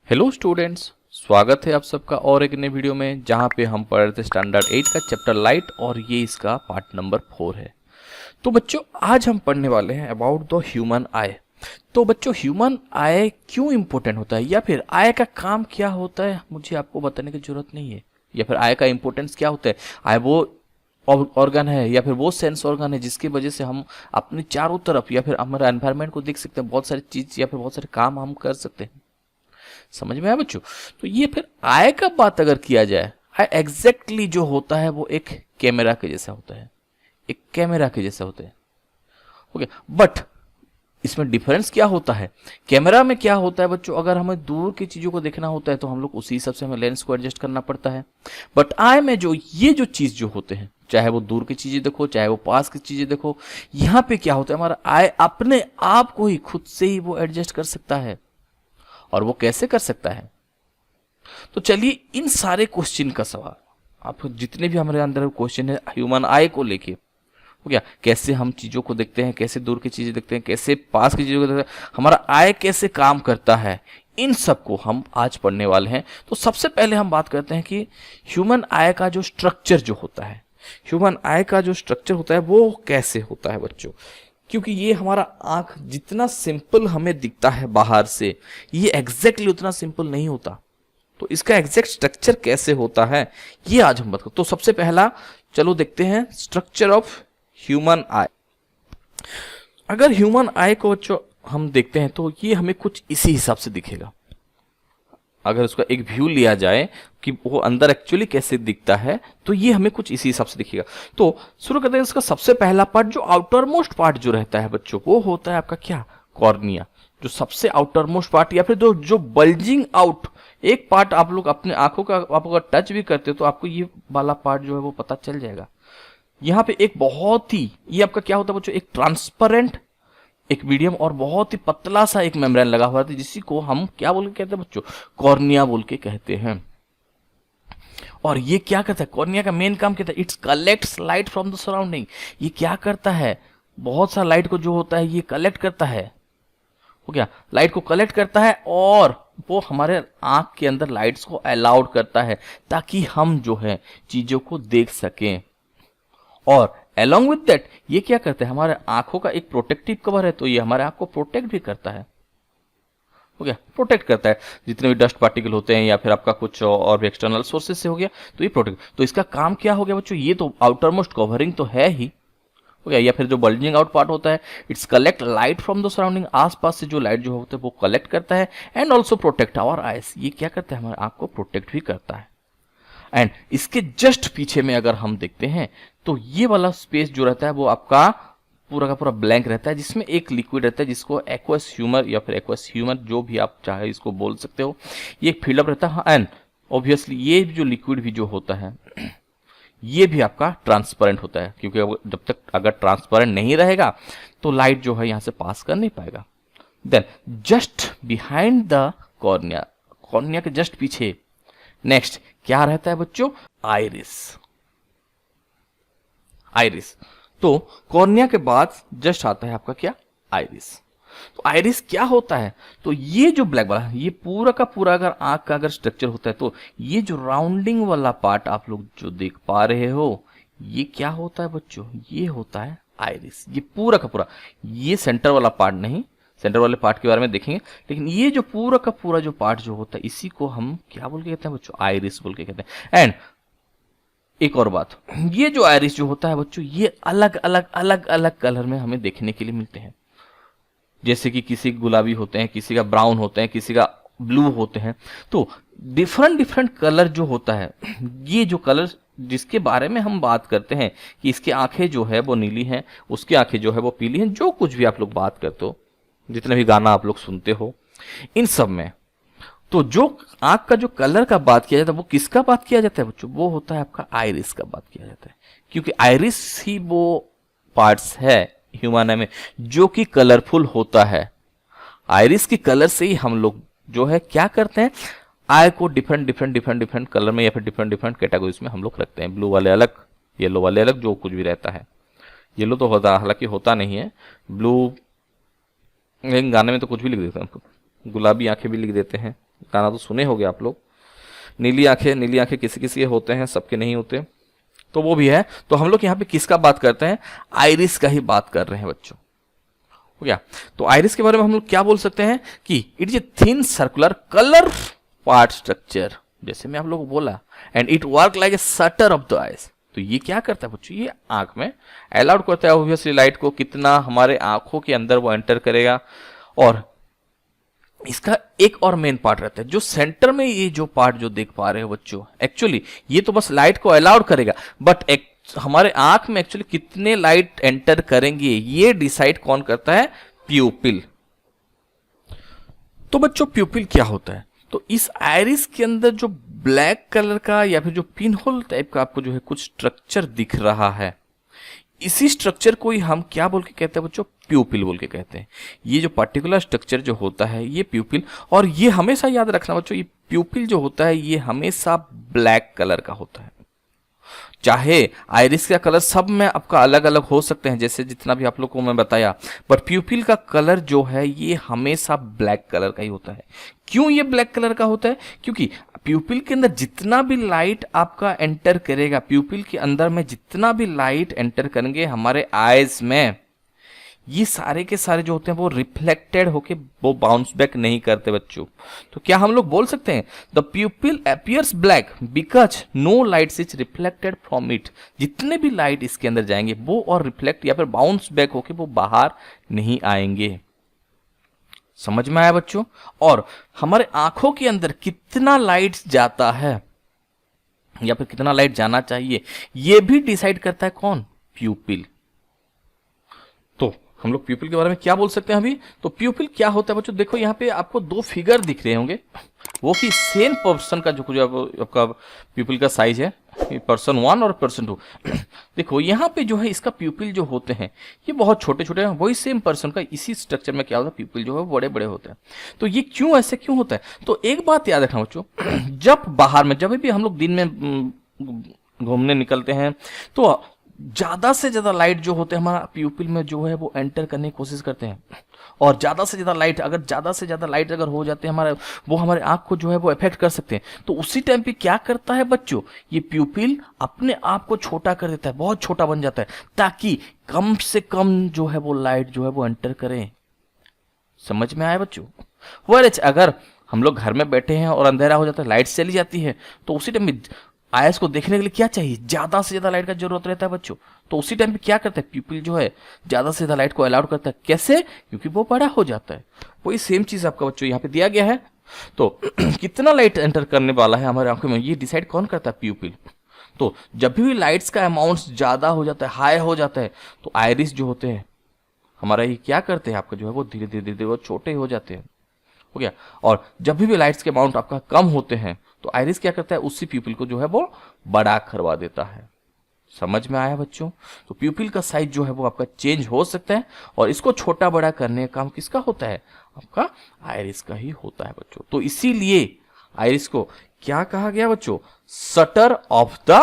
Hello students, स्वागत है आप सबका और एक नए वीडियो में जहां पे हम पढ़ रहे थे स्टैंडर्ड 8 का चैप्टर लाइट और ये इसका पार्ट नंबर 4 है। तो बच्चों आज हम पढ़ने वाले हैं अबाउट द ह्यूमन आई। तो बच्चों ह्यूमन आई क्यों इंपॉर्टेंट होता है या फिर आई का काम क्या होता है मुझे आपको बताने की जरूरत नहीं है, या फिर आई का इंपॉर्टेंस क्या होता है। आई वो ऑर्गन है या फिर वो सेंस ऑर्गन है जिसकी वजह से हम अपने चारों तरफ या फिर हमारे एनवायरनमेंट को देख सकते हैं, बहुत सारी चीज या फिर बहुत सारे काम हम कर सकते हैं। समझ में आया बच्चों? तो ये फिर आय का बात अगर किया जाए, आय एग्जैक्टली जो होता है वो एक कैमरा के जैसा होता है, एक कैमरा के जैसा होता है। ओके, बट इसमें डिफरेंस क्या होता है? कैमरा में क्या होता है बच्चों, अगर हमें दूर की चीजों को देखना होता है तो हम लोग उसी हिसाब से हमें लेंस को एडजस्ट करना पड़ता है। बट आय में जो ये जो चीज जो होते हैं, चाहे वो दूर की चीजें देखो चाहे वो पास की चीजें देखो, यहाँ पे क्या होता है हमारा आय अपने आप को ही खुद से ही वो एडजस्ट कर सकता है। और वो कैसे कर सकता है? तो चलिए इन सारे क्वेश्चन का सवाल, आप जितने भी हमारे अंदर क्वेश्चन है ह्यूमन आई को लेके, हो गया कैसे हम चीजों को देखते हैं, कैसे दूर की चीजें देखते हैं, कैसे पास की चीजों को देखते हैं, हमारा आई कैसे काम करता है, इन सब को हम आज पढ़ने वाले हैं। तो सबसे पहले हम बात करते हैं कि ह्यूमन आई का जो स्ट्रक्चर जो होता है, ह्यूमन आई का जो स्ट्रक्चर होता है वो कैसे होता है बच्चों। क्योंकि ये हमारा आंख जितना सिंपल हमें दिखता है बाहर से, ये एग्जैक्टली उतना सिंपल नहीं होता। तो इसका एग्जैक्ट स्ट्रक्चर कैसे होता है ये आज हम बात करते हैं। तो सबसे पहला चलो देखते हैं स्ट्रक्चर ऑफ ह्यूमन आई। अगर ह्यूमन आई को हम देखते हैं तो ये हमें कुछ इसी हिसाब से दिखेगा। अगर उसका एक व्यू लिया जाए कि वो अंदर एक्चुअली कैसे दिखता है तो ये हमें कुछ इसी हिसाब से दिखेगा। तो शुरू करते हैं। इसका सबसे पहला पार्ट जो आउटर मोस्ट पार्ट जो रहता है बच्चों, वो होता है आपका क्या, कॉर्निया। जो सबसे आउटर मोस्ट पार्ट या फिर जो बल्जिंग आउट एक पार्ट, आप लोग अपने आंखों का आप अगर टच भी करते हो तो आपको ये वाला पार्ट जो है वो पता चल जाएगा। यहाँ पे एक बहुत ही, ये आपका क्या होता है बच्चों, एक ट्रांसपेरेंट एक मीडियम और बहुत ही पतला सा एक मेम्ब्रेन लगा हुआ था जिसी को हम क्या बोल के कहते हैं बच्चों, कॉर्निया बोल के कहते हैं। और ये क्या करता है, कॉर्निया का मेन काम क्या था, it's collects light from the surrounding. ये क्या करता है, बहुत सा लाइट को जो होता है ये कलेक्ट करता है, हो गया लाइट को कलेक्ट करता है और वो हमारे आंख के अंदर लाइट्स को अलाउड करता है ताकि हम जो है चीजों को देख सकें। और along with that ये क्या करते हैं, हमारे आंखों का एक प्रोटेक्टिव कवर है, तो ये हमारे आंख को प्रोटेक्ट भी करता है, हो गया प्रोटेक्ट करता है। जितने भी डस्ट पार्टिकल होते हैं या फिर आपका कुछ और भी एक्सटर्नल सोर्सेज से हो गया तो ये प्रोटेक्ट। तो इसका काम क्या हो गया बच्चों, ये तो आउटर मोस्ट कवरिंग तो है ही, हो गया। या फिर जो बल्जिंग आउट पार्ट होता है, it's collect light from the surrounding, आसपास से जो लाइट जो होता है वो कलेक्ट करता है and also protect our eyes. ये क्या करता है, हमारे आंख को प्रोटेक्ट भी करता है। एंड इसके जस्ट पीछे में अगर हम देखते हैं तो ये वाला स्पेस जो रहता है वो आपका पूरा का पूरा ब्लैंक रहता है, जिसमें एक लिक्विड रहता है जिसको एक्वस ह्यूमर या फिर एक्वस ह्यूमर जो भी आप चाहे इसको बोल सकते हो, ये एक फिल्डअप रहता है। एंड ऑब्वियसली ये जो लिक्विड भी जो होता है ये भी आपका ट्रांसपेरेंट होता है, क्योंकि जब तक अगर ट्रांसपेरेंट नहीं रहेगा तो लाइट जो है यहां से पास कर नहीं पाएगा। Then just behind the cornea, cornea के जस्ट पीछे नेक्स्ट क्या रहता है बच्चों, आइरिस। आइरिस, तो कॉर्निया के बाद जस्ट आता है आपका क्या, आइरिस। तो आइरिस क्या होता है, तो ये जो ब्लैक वाला ये पूरा का पूरा अगर आंख का अगर स्ट्रक्चर होता है तो ये जो राउंडिंग वाला पार्ट आप लोग जो देख पा रहे हो ये क्या होता है बच्चों, ये होता है आइरिस। ये पूरा का पूरा, ये सेंटर वाला पार्ट नहीं, सेंटर वाले पार्ट के बारे में देखेंगे, लेकिन ये जो पूरा का पूरा जो पार्ट जो होता है इसी को हम क्या बोल के कहते हैं बच्चों, आइरिस बोल के कहते हैं। एंड एक और बात, ये जो आइरिस जो होता है बच्चों ये अलग अलग अलग अलग कलर में हमें देखने के लिए मिलते हैं। जैसे कि किसी गुलाबी होते हैं, किसी का ब्राउन होते हैं, किसी का ब्लू होते हैं। तो डिफरेंट डिफरेंट कलर जो होता है, ये जो कलर जिसके बारे में हम बात करते हैं कि इसकी आंखें जो है वो नीली हैं, उसकी आंखें जो है वो पीली हैं, जो कुछ भी आप लोग बात करते हो, जितने भी गाना आप लोग सुनते हो, इन सब में तो जो आंख का जो कलर का बात किया जाता है वो किसका बात किया जाता है बच्चों, वो होता है आपका आइरिस का बात किया जाता है। क्योंकि आइरिस ही वो पार्ट्स है ह्यूमन आई में जो कि कलरफुल होता है। आइरिस के कलर से ही हम लोग जो है क्या करते हैं, आई को different different different different colour में या फिर डिफरेंट डिफरेंट कैटेगरीज में हम लोग रखते हैं। ब्लू वाले अलग, येलो वाले अलग, जो कुछ भी रहता है। येलो तो होता हालांकि होता नहीं है, ब्लू लेकिन गाने में तो कुछ भी लिख देते हैं, गुलाबी आंखें भी लिख देते हैं, गाना तो सुने होंगे आप लोग। नीली आंखें किसी किसी के होते हैं, सबके नहीं होते, तो वो भी है। तो हम लोग यहाँ पे किसका बात करते हैं, आइरिस का ही बात कर रहे हैं बच्चों, हो गया। तो आइरिस के बारे में हम लोग क्या बोल सकते हैं कि it is a thin circular colour part structure, जैसे मैं आप लोगों को बोला, and it work like a shutter of the eyes. तो ये क्या करता है बच्चों, ये आंख में अलाउड करता है ऑब्वियसली लाइट को, कितना हमारे आंखों के अंदर वो एंटर करेगा। और इसका एक और मेन पार्ट रहता है, जो सेंटर में ये जो पार्ट जो देख पा रहे हो बच्चों, एक्चुअली ये तो बस लाइट को अलाउड करेगा, बट हमारे आंख में एक्चुअली कितने लाइट एंटर करेंगे ये डिसाइड कौन करता है, प्यूपिल। तो बच्चों प्यूपिल क्या होता है, तो इस आइरिस के अंदर जो ब्लैक कलर का या फिर जो पिन होल टाइप का आपको जो है कुछ स्ट्रक्चर दिख रहा है, इसी स्ट्रक्चर को ही हम क्या बोल के कहते हैं बच्चों, प्यूपिल बोल के कहते हैं। ये जो पर्टिकुलर स्ट्रक्चर जो होता है ये प्यूपिल, और ये हमेशा याद रखना बच्चों, ये प्यूपिल जो होता है ये हमेशा ब्लैक कलर का होता है। चाहे आइरिस का कलर सब में आपका अलग अलग हो सकते हैं, जैसे जितना भी आप लोग को मैं बताया, पर प्यूपिल का कलर जो है ये हमेशा ब्लैक कलर का ही होता है। क्यों ये ब्लैक कलर का होता है, क्योंकि प्यूपिल के अंदर जितना भी लाइट आपका एंटर करेगा, प्यूपिल के अंदर में जितना भी लाइट एंटर करेंगे हमारे आईज में, ये सारे के सारे जो होते हैं वो रिफ्लेक्टेड होके वो बाउंस बैक नहीं करते बच्चों। तो क्या हम लोग बोल सकते हैं, the pupil appears black because no light is reflected from it. जितने भी लाइट इसके अंदर जाएंगे वो और रिफ्लेक्ट या फिर बाउंस बैक होके वो बाहर नहीं आएंगे। समझ में आया बच्चों। और हमारे आंखों के अंदर कितना लाइट जाता है या फिर कितना लाइट जाना चाहिए, ये भी डिसाइड करता है कौन, प्यूपिल। तो हम लोग प्यूपिल के बारे में क्या बोल सकते हैं अभी, तो प्यूपिल क्या होता है बच्चों, देखो यहाँ पे आपको दो फिगर दिख रहे होंगे, वो कि सेम पर्सन का जो आपका प्यूपिल का साइज है, पर्सन 1 और पर्सन 2। देखो यहाँ पे जो है इसका प्यूपिल जो होते हैं ये बहुत छोटे छोटे हैं, वही सेम पर्सन का इसी स्ट्रक्चर में क्या होता है, प्यूपिल जो है बड़े बड़े होते हैं। तो ये क्यों ऐसे क्यों होता है, तो एक बात याद रखना बच्चों, जब बाहर में जब भी हम लोग दिन में घूमने निकलते हैं तो ज्यादा से ज्यादा लाइट जो होते हैं हमारा प्यूपिल में जो है वो एंटर करने की कोशिश करते हैं, और ज्यादा से ज्यादा लाइट अगर हो जाते हैं हमारे, वो हमारे आंख को जो है वो इफेक्ट कर सकते हैं। तो उसी टाइम पे क्या करता है बच्चों, ये प्यूपिल अपने आप को छोटा कर देता है, बहुत छोटा बन जाता है, ताकि कम से कम जो है वो लाइट जो है वो एंटर करे। समझ में आया बच्चों। वैसे अगर हम लोग घर में बैठे हैं और अंधेरा हो जाता है, लाइट चली जाती है, तो उसी टाइम में आईज को देखने के लिए क्या चाहिए, ज्यादा से ज्यादा लाइट का जरूरत रहता है बच्चों। तो उसी टाइम पे क्या करता है, प्यूपिल जो है ज्यादा से ज्यादा लाइट को अलाउड करता है। कैसे, क्योंकि वो बड़ा हो जाता है। वही सेम चीज आपका बच्चों यहाँ पे दिया गया है। तो कितना लाइट एंटर करने वाला है हमारे आंखों में, ये डिसाइड कौन करता है, प्यूपिल। तो जब भी लाइट्स का अमाउंट ज्यादा हो जाता है, हाई हो जाता है, तो आइरिस जो होते हैं हमारा ये क्या करते हैं, आपका जो है वो धीरे धीरे वो छोटे हो जाते हैं, हो गया। और जब भी लाइट्स के अमाउंट आपका कम होते हैं तो आइरिस क्या करता है, उसी प्यूपिल को जो है वो बड़ा करवा देता है। समझ में आया बच्चों। तो प्यूपिल का साइज जो है वो आपका चेंज हो सकता है, और इसको छोटा बड़ा करने का काम किसका होता है, आपका आइरिस का ही होता है बच्चों। तो इसीलिए आइरिस को क्या कहा गया बच्चों, शटर ऑफ द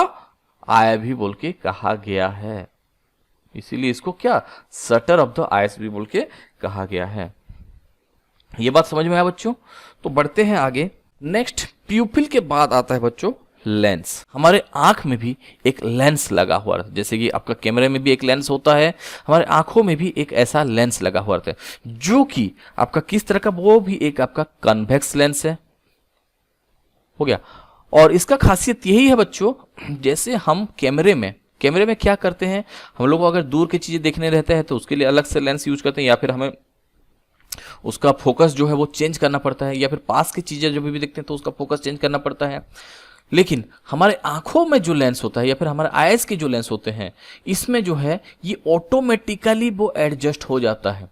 आई भी बोल के कहा गया है। इसीलिए इसको क्या, शटर ऑफ द आईज भी बोल के कहा गया है। ये बात समझ में आया बच्चों। तो बढ़ते हैं आगे। नेक्स्ट प्यूपिल के बाद आता है बच्चों लेंस। हमारे आंख में भी एक लेंस लगा हुआ रहता है, जैसे कि आपका कैमरे में भी एक लेंस होता है, हमारे आंखों में भी एक ऐसा लेंस लगा हुआ रहता है, जो कि आपका किस तरह का, वो भी एक आपका कन्वेक्स लेंस है, हो गया। और इसका खासियत यही है बच्चों, जैसे हम कैमरे में क्या करते हैं, हम लोग को अगर दूर की चीजें देखने रहते हैं तो उसके लिए अलग से लेंस यूज करते हैं, या फिर हमें उसका फोकस जो है वो चेंज करना पड़ता है, या फिर पास की चीजें जब भी देखते हैं तो उसका फोकस चेंज करना पड़ता है। लेकिन हमारे आंखों में जो लेंस होता है या फिर हमारे आईज के जो लेंस होते हैं, इसमें जो है ये ऑटोमेटिकली वो एडजस्ट हो जाता है।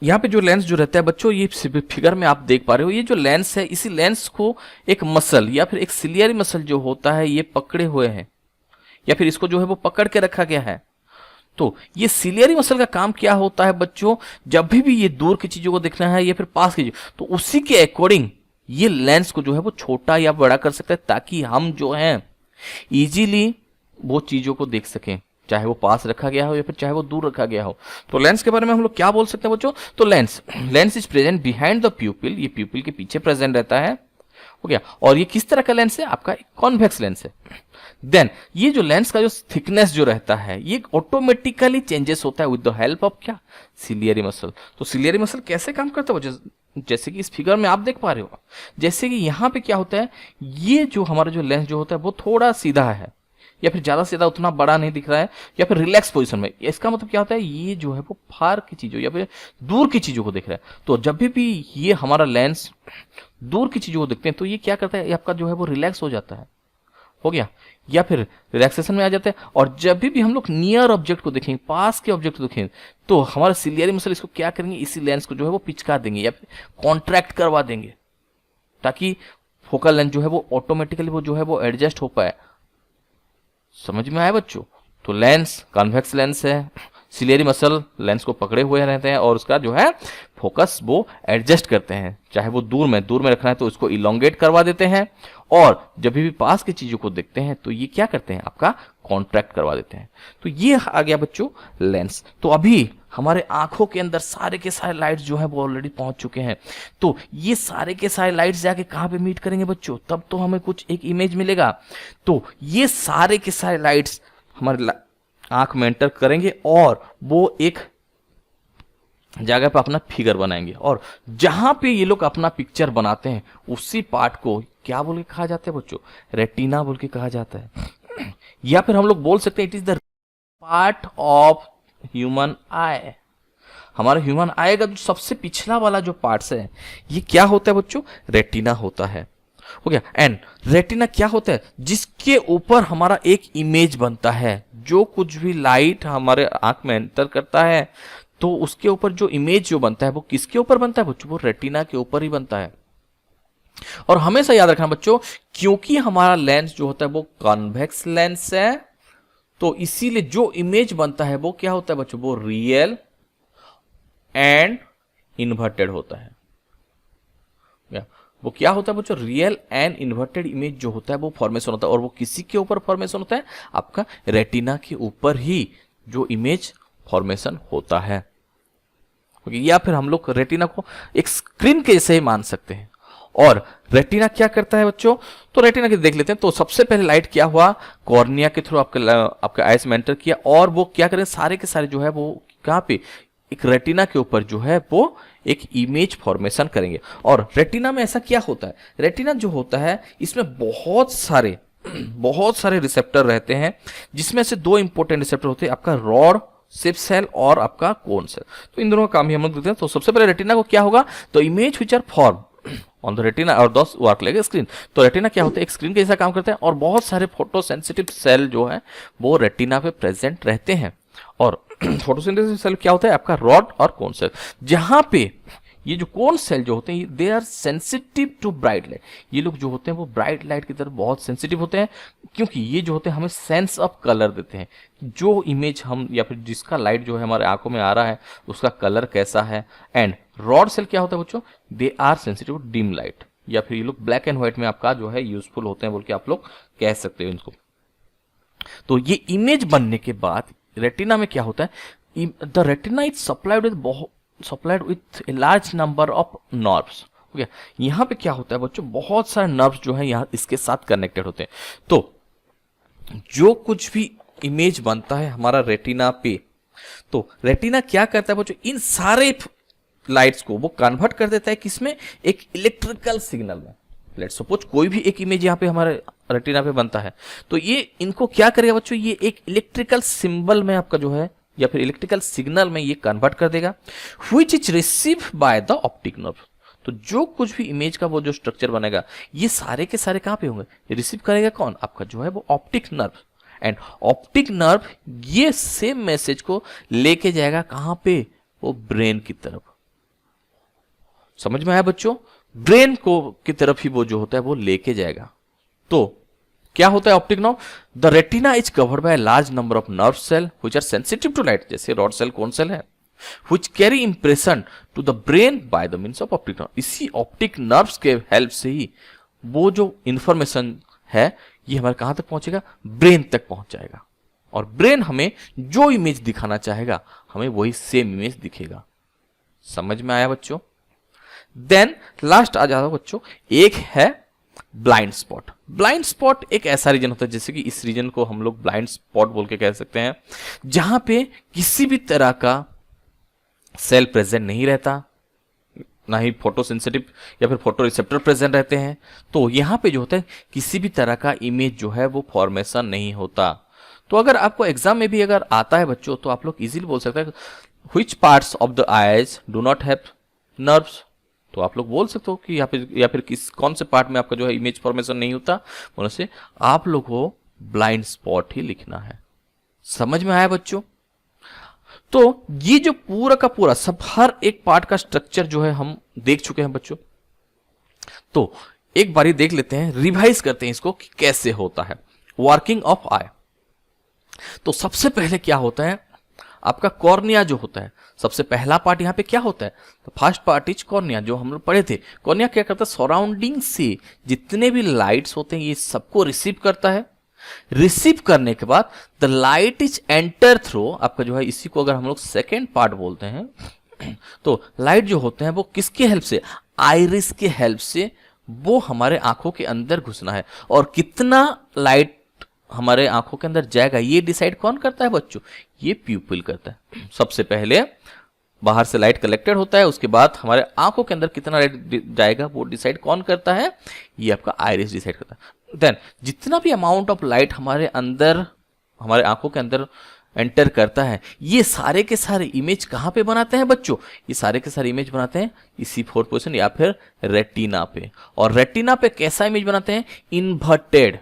यहाँ पे जो लेंस जो रहता है बच्चों, ये फिगर में आप देख पा रहे हो, ये जो लेंस है, इसी लेंस को एक मसल या फिर एक सिलियरी मसल जो होता है ये पकड़े हुए है, या फिर इसको जो है वो पकड़ के रखा गया है। तो ये सिलियरी मसल का काम क्या होता है बच्चों, जब भी ये दूर की चीजों को देखना है या फिर पास की, तो उसी के अकॉर्डिंग ये लेंस को जो है वो छोटा या बड़ा कर सकता है, ताकि हम जो है इजीली वो चीजों को देख सकें। चाहे वो पास रखा गया हो या फिर चाहे वो दूर रखा गया हो। तो लेंस के बारे में हम लोग क्या बोल सकते हैं बच्चों? तो lens is present behind the प्यूपिल, ये प्यूपिल के पीछे प्रेजेंट रहता है, हो गया। और ये किस तरह का लेंस है? आपका कॉन्वेक्स लेंस है। देन ये जो लेंस का जो थिकनेस जो रहता है ये ऑटोमेटिकली चेंजेस होता है विद द हेल्प ऑफ क्या? Ciliary muscle. तो सिलियरी मसल कैसे काम करता है? जैसे कि इस फिगर में आप देख पा रहे हो, जैसे कि यहाँ पे क्या होता है, ये जो हमारा जो लेंस जो होता है वो थोड़ा सीधा है या फिर ज्यादा सीधा, उतना बड़ा नहीं दिख रहा है या फिर रिलैक्स पोजीशन में। इसका मतलब क्या होता है? ये जो है वो फार की चीजों या फिर दूर की चीजों को देख रहा है। तो जब भी ये हमारा लेंस दूर की चीजों को देखते हैं तो ये क्या करता है? ये आपका जो है वो रिलैक्स हो जाता है, हो गया, या फिर रिलैक्सेशन में आ जाता है। और जब भी हम लोग नियर ऑब्जेक्ट को देखेंगे, पास के ऑब्जेक्ट को देखेंगे, तो हमारा सिलियरी मसल इसको क्या करेंगे? इसी लेंस को जो है वो पिचका देंगे या फिर कॉन्ट्रैक्ट करवा देंगे, ताकि फोकल लेंथ जो है वो ऑटोमेटिकली वो जो है वो एडजस्ट हो पाए। समझ में आया बच्चों? तो लेंस कॉन्वेक्स लेंस है, सिलियरी मसल लेंस को पकड़े हुए रहते हैं और उसका जो है फोकस वो एडजस्ट करते हैं। चाहे वो दूर में रखना है तो उसको इलोंगेट करवा देते हैं, और जब भी पास की चीजों को देखते हैं तो ये क्या करते हैं? आपका कॉन्ट्रैक्ट करवा देते हैं। तो ये आ गया बच्चों लेंस। तो अभी हमारे आंखों के अंदर सारे के सारे लाइट्स जो है वो ऑलरेडी पहुंच चुके हैं। तो ये सारे के सारे लाइट्स जाके कहां पे मीट करेंगे बच्चों? तब तो हमें कुछ एक इमेज मिलेगा। तो ये सारे के सारे लाइट्स हमारे आंख में एंटर करेंगे और वो एक जगह पे अपना फिगर बनाएंगे, और जहां पे ये लोग अपना पिक्चर बनाते हैं उसी पार्ट को क्या बोल के कहा जाता है बच्चों? रेटिना बोल के कहा जाता है। या फिर हम लोग बोल सकते हैं it is the part of human आई। हमारे ह्यूमन आई का जो सबसे पिछला वाला जो पार्ट्स है ये क्या होता है बच्चों? रेटिना होता है, हो गया। एंड रेटिना क्या होता है? जिसके ऊपर हमारा एक इमेज बनता है। जो कुछ भी लाइट हमारे आंख में एंटर करता है तो उसके ऊपर जो इमेज जो बनता है वो किसके ऊपर बनता है बच्चों? वो रेटिना के ऊपर ही बनता है। और हमेशा याद रखना बच्चों, क्योंकि हमारा लेंस जो होता है वो कॉन्वेक्स लेंस है, तो इसीलिए जो इमेज बनता है वो क्या होता है बच्चों? वो रियल एंड इन्वर्टेड होता है। वो क्या होता है बच्चों? रियल एंड इन्वर्टेड इमेज जो होता है वो फॉर्मेशन होता है, और वो किसी के ऊपर फॉर्मेशन होता है? आपका रेटिना के ऊपर ही जो इमेज फॉर्मेशन होता है। या फिर हम लोग रेटिना को एक स्क्रीन के जैसे ही मान सकते हैं। और रेटिना क्या करता है बच्चों? तो रेटिना के देख लेते हैं। तो सबसे पहले लाइट क्या हुआ? कॉर्निया के थ्रू आपके आइस में एंटर किया, और वो क्या करें? सारे के सारे जो है वो कहां पे? एक रेटिना के ऊपर जो है वो एक इमेज फॉर्मेशन करेंगे। और रेटिना में ऐसा क्या होता है? रेटिना जो होता है इसमें बहुत सारे रिसेप्टर रहते हैं, जिसमें से दो इंपॉर्टेंट रिसेप्टर होते हैं, आपका रॉड शेप सेल और आपका कोन सेल। तो इन दोनों का काम ही हम लोग देखते हैं। तो सबसे पहले रेटिना को क्या होगा? तो image which are form on the retina और दस वर्क लाइक स्क्रीन। तो रेटिना क्या होता है? एक स्क्रीन के जैसा काम करते हैं, और बहुत सारे फोटो सेंसिटिव सेल जो है वो रेटिना पे प्रेजेंट रहते हैं। और फोटोसिंथेसिस सेल क्या होता है? आपका रॉड और कोन सेल। जहां पे ये जो कोन सेल जो होते हैं they are sensitive to bright light. ये लोग जो होते हैं वो ब्राइट लाइट की तरफ बहुत सेंसिटिव होते हैं, क्योंकि ये जो होते हैं हमें सेंस ऑफ कलर देते हैं। जो इमेज हम या फिर जिसका लाइट जो है हमारे आंखों में आ रहा है उसका कलर कैसा है। एंड रॉड सेल क्या होता है बच्चों? They are sensitive to dim light, या फिर ये लोग ब्लैक एंड व्हाइट में आपका जो है यूजफुल होते हैं बोल के आप लोग कह सकते हो इनको। तो ये इमेज बनने के बाद रेटिना में क्या होता है? The retina is supplied with a large number of nerves. हो गया। यहाँ पे क्या होता है बच्चों? बहुत सारे नर्व्स जो है यहाँ इसके साथ कनेक्टेड होते हैं। तो जो कुछ भी इमेज बनता है हमारा रेटिना पे, तो रेटिना क्या करता है बच्चों? इन सारे लाइट्स को वो कन्वर्ट कर देता है किसमें? एक इलेक्ट्रिकल सिग्नल में। लेट्स सपोज कोई भी एक इमेज यहाँ पे हमारे रेटिना पे बनता है, तो ये इनको क्या करेगा बच्चों? ये एक इलेक्ट्रिकल सिंबल में आपका जो है या फिर इलेक्ट्रिकल सिग्नल में ये कन्वर्ट कर देगा, which is receive by the optic nerve. तो जो कुछ भी इमेज का वो जो स्ट्रक्चर बनेगा ये सारे के सारे कहां पे होंगे? रिसीव करेगा कौन? आपका जो है वो optic nerve. And optic nerve ये सेम मैसेज को लेके जाएगा कहां पे? वो ब्रेन की तरफ। समझ में आया बच्चों? ब्रेन को की तरफ ही वो जो होता है वो लेके जाएगा। तो क्या होता है optic nerve? The retina is covered by large number of nerve cell which are sensitive to light, जैसे रॉड सेल कोन सेल है, which carry impression to the brain by the means of optic nerve. इसी optic nerves के help से ही वो जो information है ये हमारे कहां तक पहुंचेगा? ब्रेन तक पहुंच जाएगा। और ब्रेन हमें जो इमेज दिखाना चाहेगा हमें वही सेम इमेज दिखेगा। समझ में आया बच्चों? देन लास्ट आ जाता बच्चों, एक है ब्लाइंड स्पॉट। ब्लाइंड स्पॉट एक ऐसा रीजन होता है, जैसे कि इस रीजन को हम लोग ब्लाइंड स्पॉट बोल के कह सकते हैं, जहां पे किसी भी तरह का सेल प्रेजेंट नहीं रहता, ना ही फोटो सेंसिटिव या फिर फोटो रिसेप्टर प्रेजेंट रहते हैं। तो यहां पे जो होता है किसी भी तरह का इमेज जो है वो फॉर्मेशन नहीं होता। तो अगर आपको एग्जाम में भी अगर आता है बच्चों, तो आप लोग इजीली बोल सकते हैं which parts of the eyes do not have nerves. तो आप लोग बोल सकते हो कि या फिर कौन से पार्ट में आपका जो है इमेज फॉर्मेशन नहीं होता, बोलने से आप लोग को ब्लाइंड स्पॉट ही लिखना है। समझ में आया बच्चों? तो ये जो पूरा का पूरा सब हर एक पार्ट का स्ट्रक्चर जो है हम देख चुके हैं बच्चों। तो एक बारी देख लेते हैं, रिवाइज करते हैं इसको कि कैसे होता है वर्किंग ऑफ आई। तो सबसे पहले क्या होता है, आपका कॉर्निया जो होता है, सबसे पहला पार्ट यहाँ पे क्या होता है, तो फर्स्ट पार्ट इज कॉर्निया, जो हम लोग पढ़े थे। कॉर्निया क्या करता है, सराउंडिंग से जितने भी लाइट्स होते हैं ये सबको रिसीव करता है। रिसीव करने के बाद the light is enter through, आपका जो है इसी को अगर हम लोग सेकेंड पार्ट बोलते हैं, तो लाइट जो होते हैं वो किसके हेल्प से, आइरिस के हेल्प से वो हमारे आंखों के अंदर घुसना है। और कितना लाइट हमारे आंखों के अंदर जाएगा ये डिसाइड कौन करता है बच्चों, ये प्यूपिल करता है। सबसे पहले बाहर से लाइट कलेक्टेड होता है, उसके बाद हमारे आंखों के अंदर कितना लाइट जाएगा वो डिसाइड कौन करता है, ये आपका आइरिस डिसाइड करता है। देन जितना भी अमाउंट ऑफ लाइट हमारे अंदर, हमारे आंखों के अंदर एंटर करता है, ये सारे के सारे इमेज कहाँ पे बनाते हैं बच्चों, ये सारे के सारे इमेज बनाते हैं इसी फोर्थ पोजीशन या फिर रेटिना पे। और रेटिना पे कैसा इमेज बनाते हैं, इन्वर्टेड।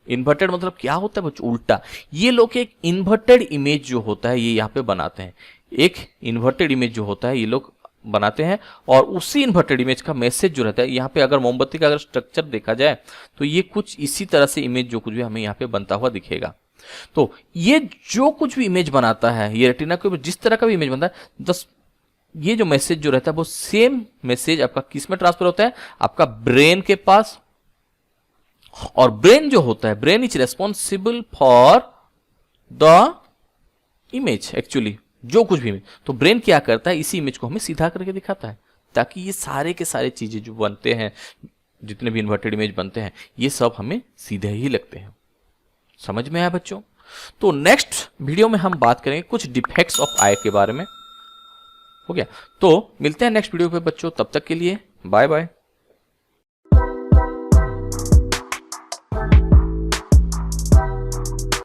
इन्वर्टेड मतलब क्या होता है बच्चों, उल्टा। ये लोग एक इन्वर्टेड इमेज जो होता है ये यहाँ पे बनाते हैं, एक इन्वर्टेड इमेज जो होता है ये लोग बनाते हैं। और उसी इन्वर्टेड इमेज का मैसेज जो रहता है, यहाँ पे अगर मोमबत्ती का अगर स्ट्रक्चर देखा जाए तो ये कुछ इसी तरह से इमेज जो कुछ भी हमें यहाँ पे बनता हुआ दिखेगा। तो ये जो कुछ भी इमेज बनाता है, ये रेटिना को जिस तरह का भी इमेज बनता है, ये जो मैसेज जो रहता है वो सेम मैसेज आपका किस में ट्रांसफर होता है, आपका ब्रेन के पास। और ब्रेन जो होता है, brain is responsible for the image, actually जो कुछ भी इमेज। तो ब्रेन क्या करता है, इसी इमेज को हमें सीधा करके दिखाता है, ताकि ये सारे के सारे चीजें जो बनते हैं, जितने भी इन्वर्टेड इमेज बनते हैं, ये सब हमें सीधे ही लगते हैं। समझ में आया बच्चों? तो नेक्स्ट वीडियो में हम बात करेंगे कुछ डिफेक्ट्स ऑफ आई के बारे में। हो गया? तो मिलते हैं नेक्स्ट वीडियो पे बच्चों, तब तक के लिए बाय बाय।